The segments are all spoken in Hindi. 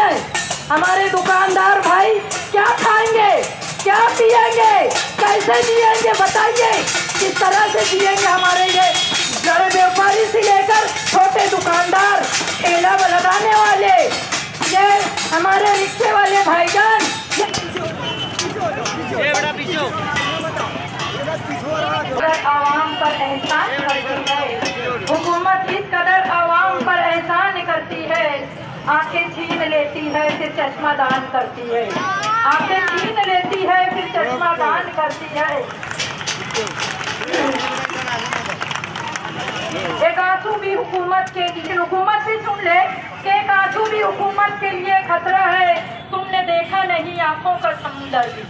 है। हमारे दुकानदार भाई क्या खाएंगे, क्या पिएंगे, कैसे जिएंगे बताइए, किस तरह से जिएंगे। हमारे ये बड़े व्यापारी से लेकर छोटे दुकानदार, ठेला लगाने वाले, ये हमारे रिक्शे वाले भाईजान, आवाम पर एहसान करती है। हुकूमत इस कदर आवाम पर एहसान करती है, आंखें छीन लेती है फिर चश्मा दान करती है, आंखें छीन लेती है फिर चश्मा दान करती है। एक आंसू भी हुकूमत के लिए, हुकूमत भी सुन ले कि एक आंसू भी हुकूमत के लिए खतरा है। तुमने देखा नहीं आंखों का समुंदर भी,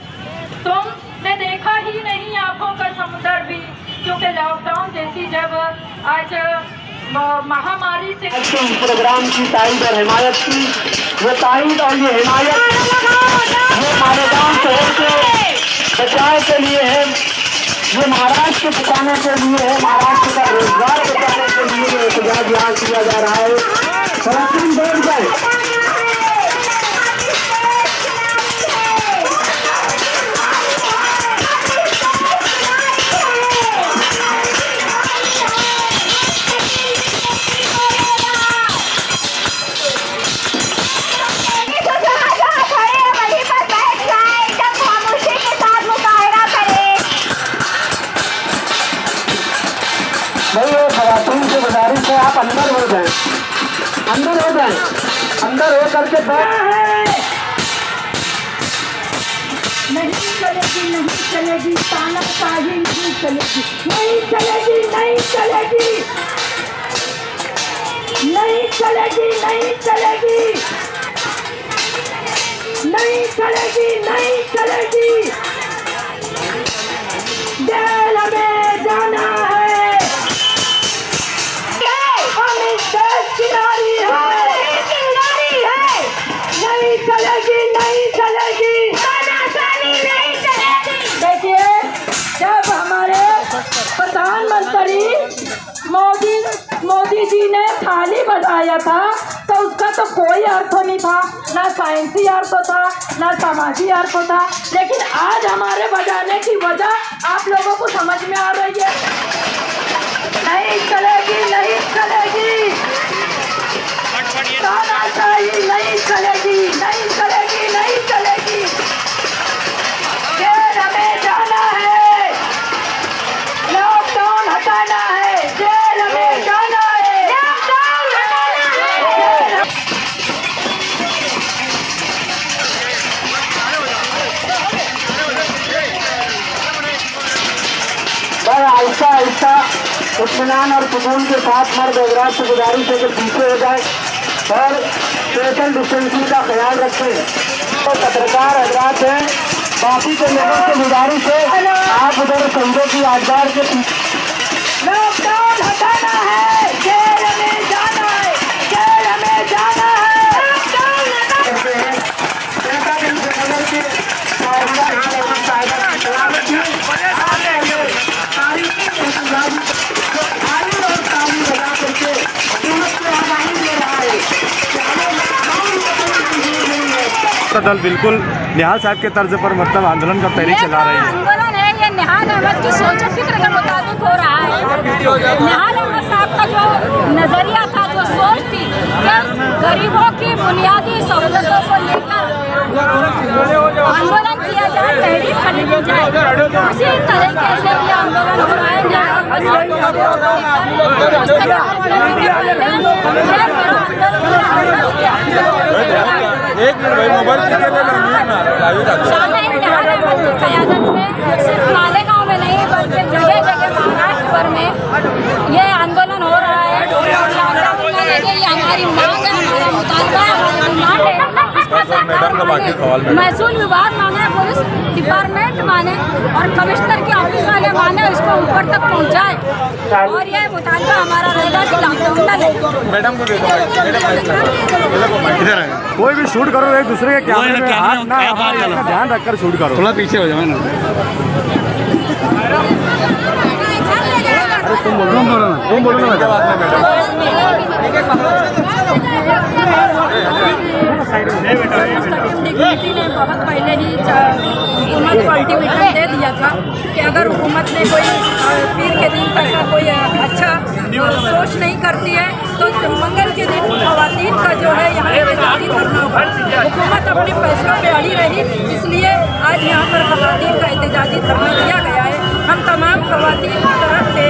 तुमने देखा ही नहीं आंखों का समुंदर भी, क्योंकि लॉकडाउन जैसी जब आज महामारी से प्रोग्राम की तारीफ और हिमायत की, वो तारीफ और ये हिमायत ये मालेगांव शहर के बचाव के लिए है, ये महाराष्ट्र के बचाने के लिए है, महाराष्ट्र का रोजगार बचाने के लिए एहतजाज यहाँ किया जा रहा है। सरासरी बैठ जाए। खवातीन की गुजारिश है आप अंदर हो जाएं, अंदर हो जाएं, अंदर हो करके नहीं चलेगी, नहीं चलेगी, तानाशाही नहीं चलेगी, नहीं चलेगी, नहीं चलेगी, नहीं चलेगी, नहीं चलेगी, नहीं चलेगी, नहीं चलेगी। जेल हमें जाना है, हम इस देश की नारी है, नहीं चलेगी, नहीं चलेगी, नहीं चलेगी। देखिए, जब हमारे प्रधानमंत्री मोदी जी ने थाली बजाया था तो उसका तो कोई अर्थ नहीं था, ना साइंसी अर्थ था, ना समाजी अर्थ था, लेकिन आज हमारे बजाने की वजह आप लोगों को समझ में आ रही है। नहीं चलेगी, नहीं चलेगी, तानाशाही नहीं चलेगी, नहीं चलेगी, नहीं चलेगी। जेल हमें जाना है, लॉकडाउन हटाना है, जेल हमें जाना है, लॉकडाउन हटाना है। आहिस्ता आहिस्ता इत्मीनान और सुकून के साथ मर्द हजरात से गुजारिश है कि पीछे हो जाए और सोशल डिस्टेंसिंग का ख्याल रखें। तो पत्रकार हजरात हैं, बाकी के लोगों से गुजारिश है आप उधर संजय की आधार के लॉकडाउन हटाना है, जेल हमें जाना है, जेल हमें जाना है, लॉकडाउन करते हैं। जनता के नगर के दल बिल्कुल निहाल साहब के तर्ज पर मतलब आंदोलन का तहरीक चला रही है। आंदोलन है ये निहाल अहमद की सोच फिक्र के मुताबिक हो रहा है। निहाल अहमद साहब का जो नजरिया था, जो सोच थी कि गरीबों की बुनियादी सहूलतों को लेकर आंदोलन किया जाए, तहरीक खरीदी जाए, उसी तरीके से ये आंदोलन हो रहा है। एक मिनट भाई, मोबाइल क़यादत में सिर्फ मालेगांव में नहीं बल्कि जगह जगह महाराष्ट्र भर में ये आंदोलन हो रहा है। ये हमारी मांग है, हमारा मुतालबा है, हमारी डिमांड है। इसका सरकार महसूल विभाग माने, पुलिस डिपार्टमेंट माने और कमिश्नर की ऑफिस वाले माने, इसको ऊपर तक पहुँचाए और ये मुतालबा हमारा रहेगा कि लॉकडाउन ना लगे। मैडम को इधर है, कोई भी शूट करो एक दूसरे के कैमरे में हाथ ना ध्यान रखकर शूट करो, थोड़ा पीछे हो जाओ ना। अरे तुम बोलो ना, तुम बोलो ना, क्या बात है मैडम। मुस्तकिम डिग्निटी ने बहुत पहले ही हुकूमत को अल्टीमेटम दे दिया था कि अगर हुकूमत ने कोई पीर के दिन तक का कोई अच्छा सोच नहीं करती है तो मंगल के दिन खवातीन का जो है यहाँ एहतजाजी करना होगा। हुकूमत अपने फैसलों पे अड़ी रही, इसलिए आज यहाँ पर खवातीन का एहतजाजी धरना दिया गया है। हम तमाम खवातीन की तरफ से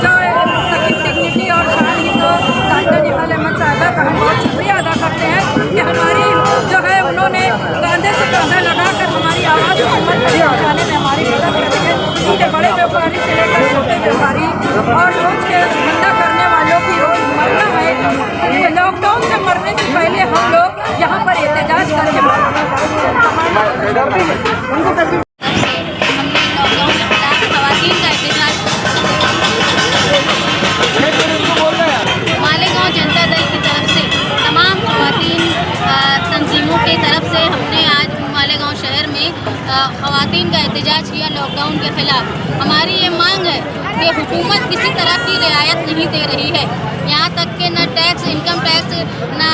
जो मुस्तकिम डिग्निटी और शान हिंद साहिदा निहाल अहमद साहिबा का हम बहुत शुक्रिया अदा करते हैं कि हमारी जो है उन्होंने कंधे से कंधा लगाकर हमारी आवाज़ को ऊपर तक पहुँचाने में हमारी मदद करी है। उनके बड़े व्यापारी से लेकर छोटे व्यापारी और रोज़ के धंधा करने वालों की रोज़ मरना है। लॉकडाउन से मरने से पहले हम लोग यहाँ पर एहतजाज करके मालेगांव जनता दल की तरफ से तमाम खवातीन तंजीमों की तरफ से हमने आज मालेगांव शहर में खवातीन का एहतजाज किया लॉकडाउन के खिलाफ। हमारी ये मांग है कि हुकूमत किसी तरह की रियायत नहीं दे रही है, यहाँ तक कि न टैक्स, इनकम टैक्स, ना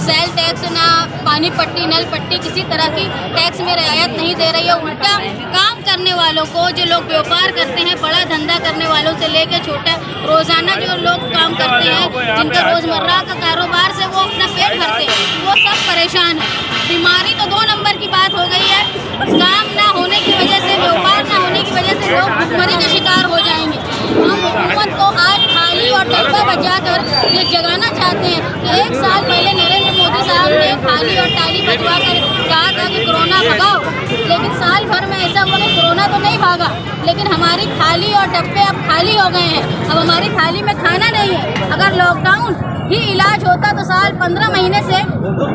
सेल टैक्स, ना पानी पट्टी, नल पट्टी, किसी तरह की टैक्स में रियायत नहीं दे रही है। उल्टा काम करने वालों को, जो लोग व्यापार करते हैं, बड़ा धंधा करने वालों से लेकर छोटा रोज़ाना जो लोग काम करते हैं, जिनका रोज़मर्रा का कारोबार से वो अपना पेट भरते हैं, वो सब परेशान हैं। बीमारी तो 2 नंबर की बात हो गई है। काम ना होने की वजह से, व्यापार ना होने की वजह से लोग भुखमरी के शिकार हो जाएंगे। हम हुकूमत को आज थाली और डब्बा बजाकर ये जगाना चाहते हैं कि 1 साल पहले नरेंद्र मोदी साहब ने थाली और ताली बजवा कर कहा था कि कोरोना भगाओ, लेकिन साल भर में ऐसा हुआ कि कोरोना तो नहीं भागा, लेकिन हमारी थाली और डब्बे अब खाली हो गए हैं। अब हमारी थाली में खाना नहीं है। अगर लॉकडाउन ही इलाज होता तो साल 15 महीने से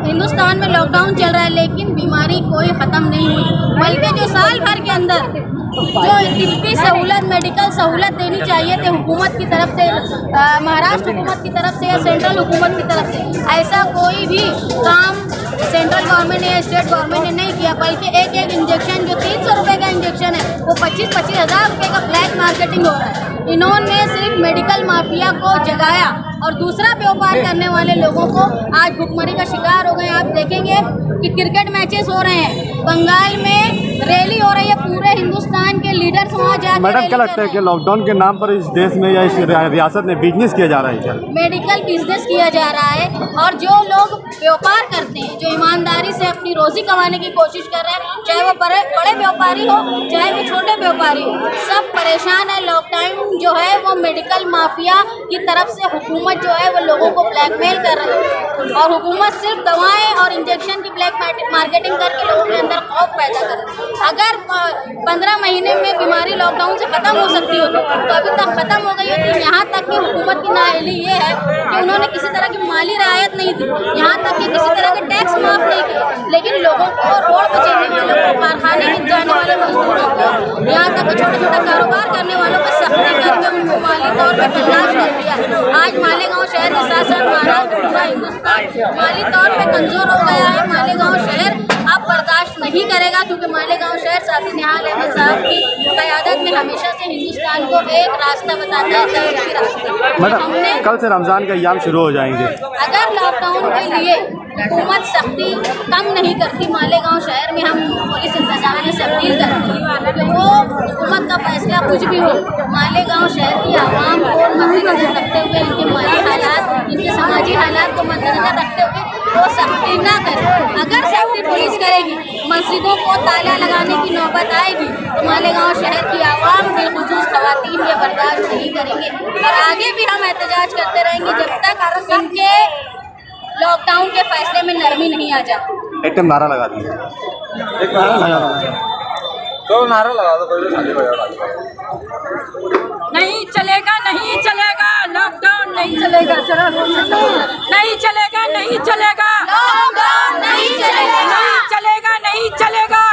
हिंदुस्तान में लॉकडाउन चल रहा है, लेकिन बीमारी कोई ख़त्म नहीं हुई, बल्कि जो साल भर के अंदर जो तिब्बी सहूलत, मेडिकल सहूलत देनी चाहिए थी हुकूमत की तरफ से, महाराष्ट्र हुकूमत की तरफ से या सेंट्रल हुकूमत की तरफ से, ऐसा कोई भी काम सेंट्रल गवर्नमेंट या स्टेट गवर्नमेंट ने नहीं किया। बल्कि एक इंजेक्शन जो 300 रुपये का इंजेक्शन है वो 25-25 हज़ार रुपये का ब्लैक मार्केटिंग हो रहा है। इन्होंने सिर्फ मेडिकल माफिया को जगाया और दूसरा व्यापार करने वाले लोगों को आज भुखमरी का शिकार हो गए। आप देखेंगे कि क्रिकेट मैचेस हो रहे हैं, बंगाल में रैली हो रही है, पूरे हिंदुस्तान के लीडर्स वहाँ जाकर। मैडम क्या लगता है कि लॉकडाउन के नाम पर इस देश में या इस रियासत में बिजनेस किया जा रहा है क्या? मेडिकल बिजनेस किया जा रहा है, और जो लोग व्यापार करते हैं, जो ईमानदारी से अपनी रोजी कमाने की कोशिश कर रहे हैं, चाहे वो बड़े व्यापारी हो चाहे वो छोटे व्यापारी हो, सब परेशान है। लॉकडाउन जो है वो मेडिकल माफिया की तरफ से हुकूमत जो है वो लोगों को ब्लैकमेल कर रही है, और हुकूमत सिर्फ दवाएं और इंजेक्शन की ब्लैक मार्केटिंग करके लोगों के अंदर खौफ पैदा कर रही है। अगर 15 महीने में बीमारी लॉकडाउन से ख़त्म हो सकती होती तो अभी तक ख़त्म हो गई होती। यहाँ तक कि हुकूमत की नाअहली ये है कि उन्होंने किसी तरह की माली रियायत नहीं दी, यहाँ तक कि किसी तरह के टैक्स माफ़ नहीं किए, लेकिन लोगों को, रोड पर चलने वालों को, कारखाने में जाने वाले मजदूरों को, यहाँ तक कि छोटे छोटे कारोबार करने वालों को सख्ती करके उनको माली तौर पर तलाश कर दिया। आज मालेगांव शहर के साथ साथ महाराष्ट्र, पूरा हिंदुस्तान माली तौर पर कमज़ोर हो गया है। मालेगांव शहर अब बर्दाश्त नहीं करेगा, क्योंकि मालेगांव शहर साथी निहाल अहमद साहब की क़यादत में हमेशा से हिंदुस्तान को एक रास्ता बताता है, तरक्की रास्ता। मैडम कल से रमज़ान के अय्याम शुरू हो जाएंगे, अगर लॉकडाउन के लिए हुकूमत सख्ती कम नहीं करती मालेगांव शहर में, हम पुलिस इंतजामिया से अपील करते हैं कि वो हुकूमत का फैसला कुछ भी हो, मालेगांव शहर की आवाम को मद्देनजर रखते हुए, इनके माली हालात, इनके समाजी हालात को मद्देनजर रखते हुए वो सख्ती ना करे। अगर सख्ती पुलिस करेगी, मस्जिदों को ताला लगाने की नौबत आएगी, तो मालेगांव शहर की आवाम, बिलखुसूस खवातीन ये बर्दाश्त नहीं करेंगे, और आगे भी हम एहतजाज करते रहेंगे जब तक इनके लॉकडाउन के फैसले में नरमी नहीं आ जाती। एक नारा लगा दीजिए, एक नारा लगा दो, तो नारा लगा दो, कोई शादी बजा नहीं चलेगा, नहीं चलेगा लॉकडाउन, नहीं चलेगा, नहीं चलेगा, नहीं चलेगा लॉकडाउन, नहीं चलेगा, नहीं चलेगा, नहीं चलेगा।